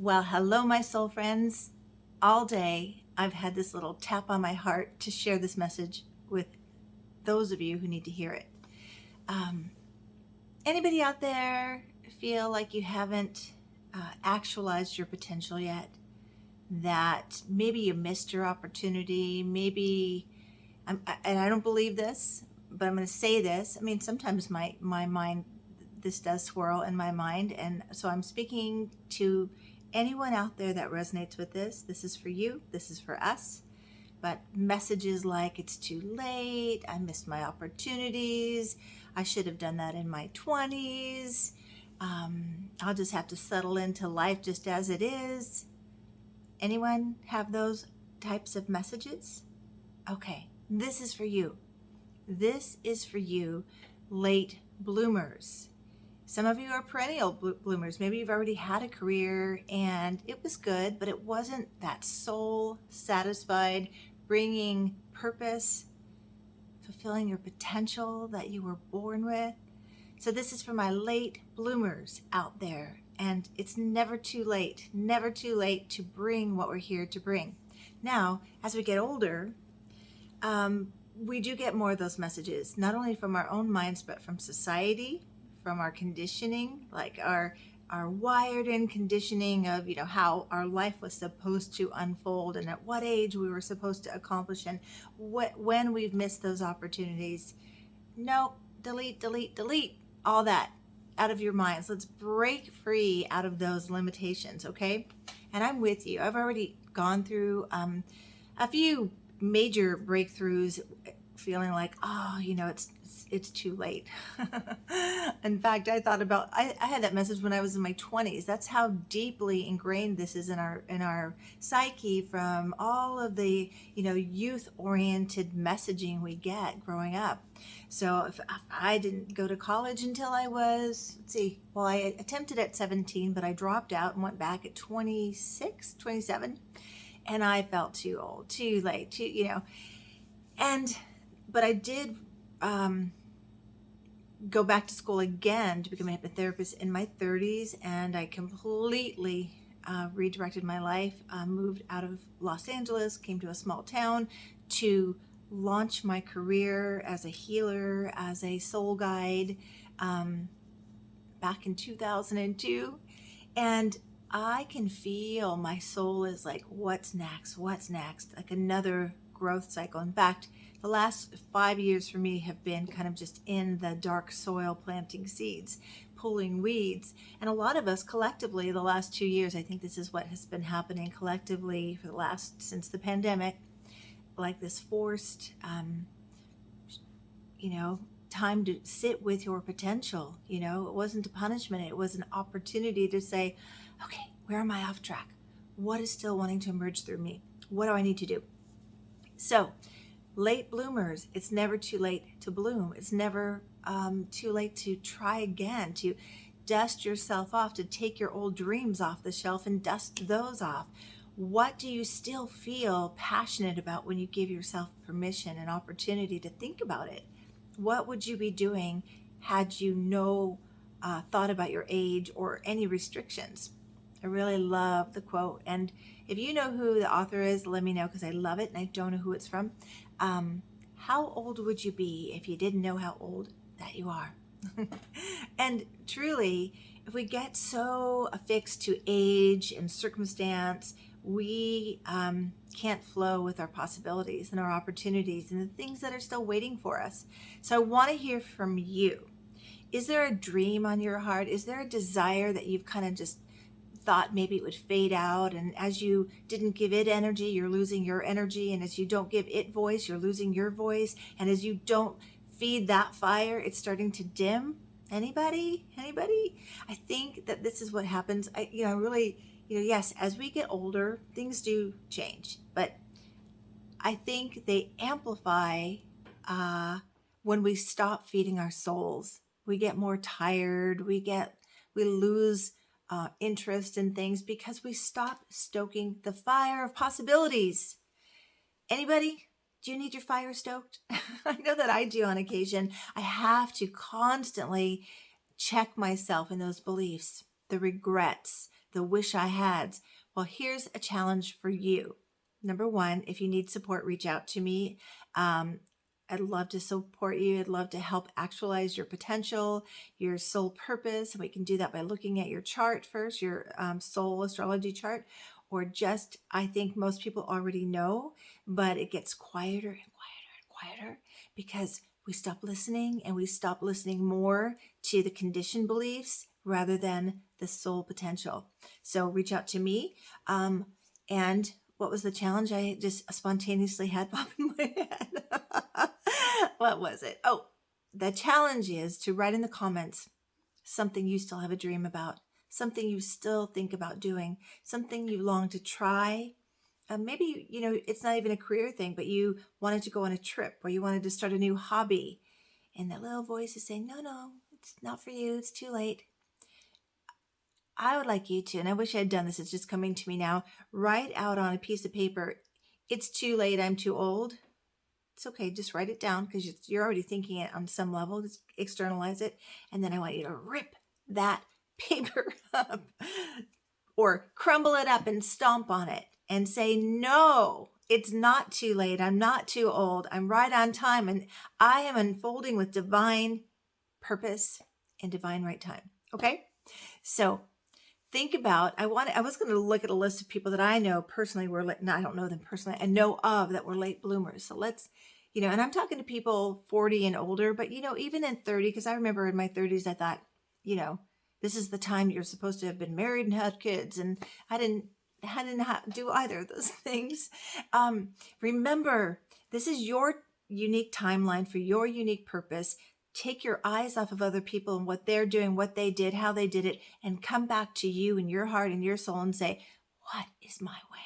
Well, hello, my soul friends. All day, I've had this little tap on my heart to share this message with those of you who need to hear it. Um, Anybody out there feel like you haven't actualized your potential yet? That maybe you missed your opportunity? Maybe, and I don't believe this, but I'm going to say this. I mean, sometimes my mind, this does swirl in my mind. And so I'm speaking to anyone out there that resonates with this. This is for you. This is for us. But messages like it's too late, I missed my opportunities, I should have done that in my 20s, I'll just have to settle into life just as it is. Anyone have those types of messages? Okay, this is for you. This is for you, late bloomers. Some of you are perennial bloomers. Maybe you've already had a career and it was good, but it wasn't that soul satisfied, bringing purpose, fulfilling your potential that you were born with. So this is for my late bloomers out there. And it's never too late to bring what we're here to bring. Now, as we get older, we do get more of those messages, not only from our own minds, but from society, from our conditioning, like our wired in conditioning of, how our life was supposed to unfold and at what age we were supposed to accomplish and when we've missed those opportunities. No, delete all that out of your minds. Let's break free out of those limitations, okay? And I'm with you. I've already gone through a few major breakthroughs, feeling like, it's too late. In fact, I thought about, I had that message when I was in my 20s. That's how deeply ingrained this is in our psyche from all of the, youth oriented messaging we get growing up. So if I didn't go to college until I was, I attempted at 17, but I dropped out and went back at 26, 27. And I felt too old, too late, but I did go back to school again to become a hypnotherapist in my 30s, and I completely redirected my life, moved out of Los Angeles, came to a small town to launch my career as a healer, as a soul guide, back in 2002. And I can feel my soul is like, what's next? Like another growth cycle. In fact, the last 5 years for me have been kind of just in the dark soil, planting seeds, pulling weeds. And a lot of us collectively, the last 2 years, I think this is what has been happening collectively for since the pandemic, like this forced, time to sit with your potential. It wasn't a punishment. It was an opportunity to say, okay, where am I off track? What is still wanting to emerge through me? What do I need to do? So, late bloomers, it's never too late to bloom. It's never too late to try again, to dust yourself off, to take your old dreams off the shelf and dust those off. What do you still feel passionate about when you give yourself permission and opportunity to think about it? What would you be doing had you no thought about your age or any restrictions? I really love the quote. And if you know who the author is, let me know, because I love it and I don't know who it's from. How old would you be if you didn't know how old that you are? And truly, if we get so affixed to age and circumstance, we can't flow with our possibilities and our opportunities and the things that are still waiting for us. So I want to hear from you. Is there a dream on your heart? Is there a desire that you've kind of just thought maybe it would fade out, and as you didn't give it energy, you're losing your energy, and as you don't give it voice, you're losing your voice, and as you don't feed that fire, it's starting to dim? Anybody? I think that this is what happens. Yes, as we get older, things do change, but I think they amplify when we stop feeding our souls. We get more tired, we lose interest in things because we stop stoking the fire of possibilities. Anybody? Do you need your fire stoked? I know that I do on occasion. I have to constantly check myself in those beliefs, the regrets, the wish I hads. Well, here's a challenge for you. Number one, if you need support, reach out to me. I'd love to support you. I'd love to help actualize your potential, your soul purpose. And we can do that by looking at your chart first, your soul astrology chart, or just, I think most people already know, but it gets quieter and quieter and quieter because we stop listening, and we stop listening more to the conditioned beliefs rather than the soul potential. So reach out to me. And what was the challenge I just spontaneously had pop in my head? What was it? Oh, the challenge is to write in the comments something you still have a dream about, something you still think about doing, something you long to try. Maybe, it's not even a career thing, but you wanted to go on a trip, or you wanted to start a new hobby. And that little voice is saying, no, it's not for you. It's too late. I would like you to, and I wish I had done this, it's just coming to me now, write out on a piece of paper, it's too late, I'm too old. It's okay, just write it down because you're already thinking it on some level. Just externalize it. And then I want you to rip that paper up or crumble it up and stomp on it and say, no, it's not too late. I'm not too old. I'm right on time. And I am unfolding with divine purpose and divine right time. Okay? So think about, I was going to look at a list of people that I know personally were late. No, I don't know them personally. I know of that were late bloomers. So let's, and I'm talking to people 40 and older, but even in 30, because I remember in my 30s, I thought, this is the time you're supposed to have been married and had kids. And I didn't do either of those things. Remember, this is your unique timeline for your unique purpose. Take your eyes off of other people and what they're doing, what they did, how they did it, and come back to you and your heart and your soul and say, what is my way?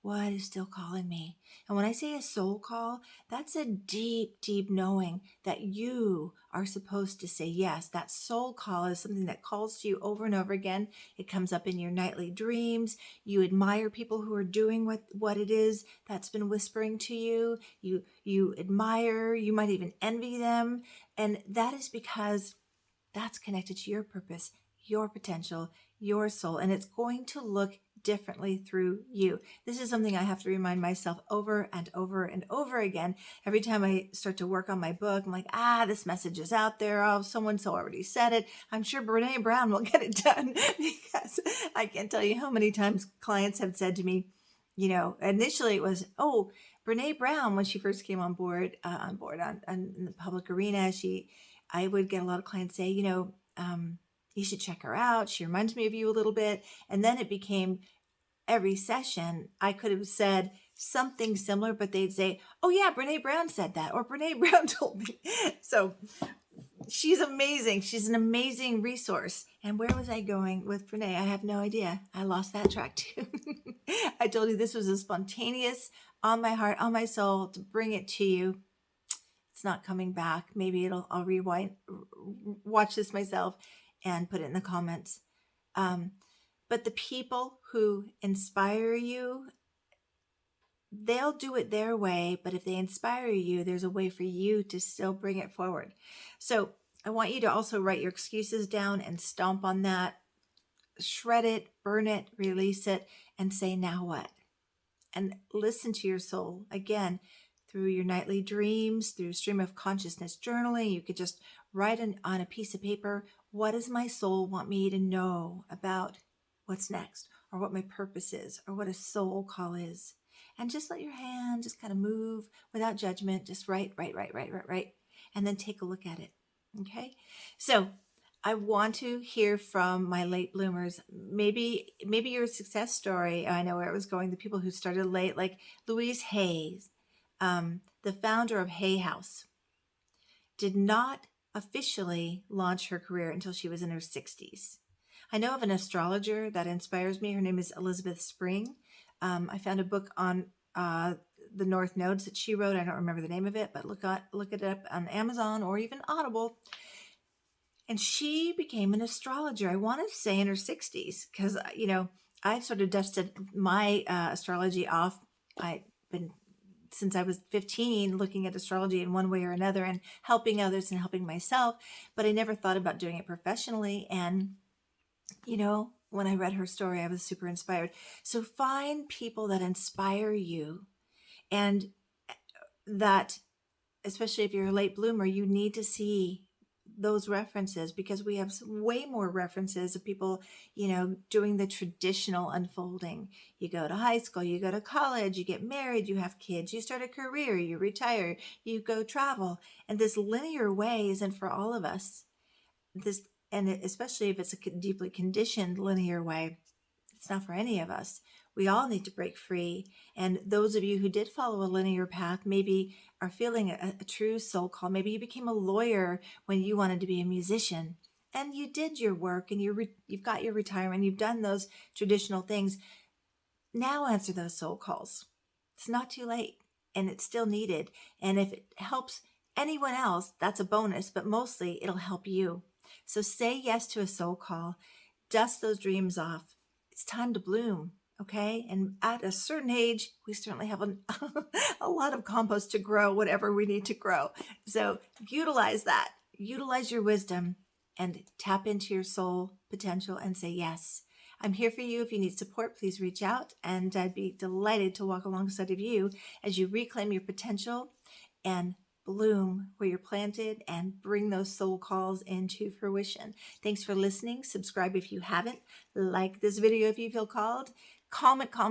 What is still calling me? And when I say a soul call, that's a deep, deep knowing that you are supposed to say yes. That soul call is something that calls to you over and over again. It comes up in your nightly dreams. You admire people who are doing what it is that's been whispering to you. You admire, you might even envy them. And that is because that's connected to your purpose, your potential, your soul, and it's going to look differently through you. This is something I have to remind myself over and over and over again. Every time I start to work on my book, I'm like, this message is out there. Oh, so-and-so already said it. I'm sure Brene Brown will get it done because I can't tell you how many times clients have said to me, initially it was, Brene Brown, when she first came on board in the public arena, I would get a lot of clients say, you should check her out. She reminds me of you a little bit. And then it became every session, I could have said something similar, but they'd say, oh yeah, Brene Brown said that, or Brene Brown told me. So she's amazing. She's an amazing resource. And where was I going with Brene? I have no idea. I lost that track too. I told you this was a spontaneous, on my heart, on my soul, to bring it to you. It's not coming back. Maybe I'll rewind, watch this myself and put it in the comments. But the people who inspire you, they'll do it their way. But if they inspire you, there's a way for you to still bring it forward. So I want you to also write your excuses down and stomp on that, shred it, burn it, release it, and say, now what? And listen to your soul. Again, through your nightly dreams, through stream of consciousness journaling, you could just write on a piece of paper, what does my soul want me to know about what's next, or what my purpose is, or what a soul call is? And just let your hand just kind of move without judgment. Just write, and then take a look at it. Okay? So I want to hear from my late bloomers. Maybe your success story, I know where it was going, the people who started late, like Louise Hay, the founder of Hay House, did not officially launch her career until she was in her 60s. I know of an astrologer that inspires me. Her name is Elizabeth Spring. I found a book on the North Nodes that she wrote. I don't remember the name of it, but look it up on Amazon or even Audible. And she became an astrologer, I want to say in her 60s, because, I've sort of dusted my astrology off. I've been, since I was 15, looking at astrology in one way or another and helping others and helping myself, but I never thought about doing it professionally. And, when I read her story. I was super inspired. So find people that inspire you, and that, especially if you're a late bloomer, you need to see those references, because we have way more references of people, doing the traditional unfolding. You go to high school, you go to college, you get married, you have kids, you start a career, you retire, you go travel. And this linear way isn't for all of us. And especially if it's a deeply conditioned linear way, it's not for any of us. We all need to break free. And those of you who did follow a linear path maybe are feeling a true soul call. Maybe you became a lawyer when you wanted to be a musician, and you did your work, and you've got your retirement, you've done those traditional things. Now answer those soul calls. It's not too late, and it's still needed. And if it helps anyone else, that's a bonus, but mostly it'll help you. So say yes to a soul call. Dust those dreams off. It's time to bloom, okay? And at a certain age, we certainly have a lot of compost to grow whatever we need to grow. So utilize that. Utilize your wisdom and tap into your soul potential and say yes. I'm here for you. If you need support, please reach out, and I'd be delighted to walk alongside of you as you reclaim your potential and bloom where you're planted and bring those soul calls into fruition. Thanks for listening. Subscribe if you haven't. Like this video if you feel called. Comment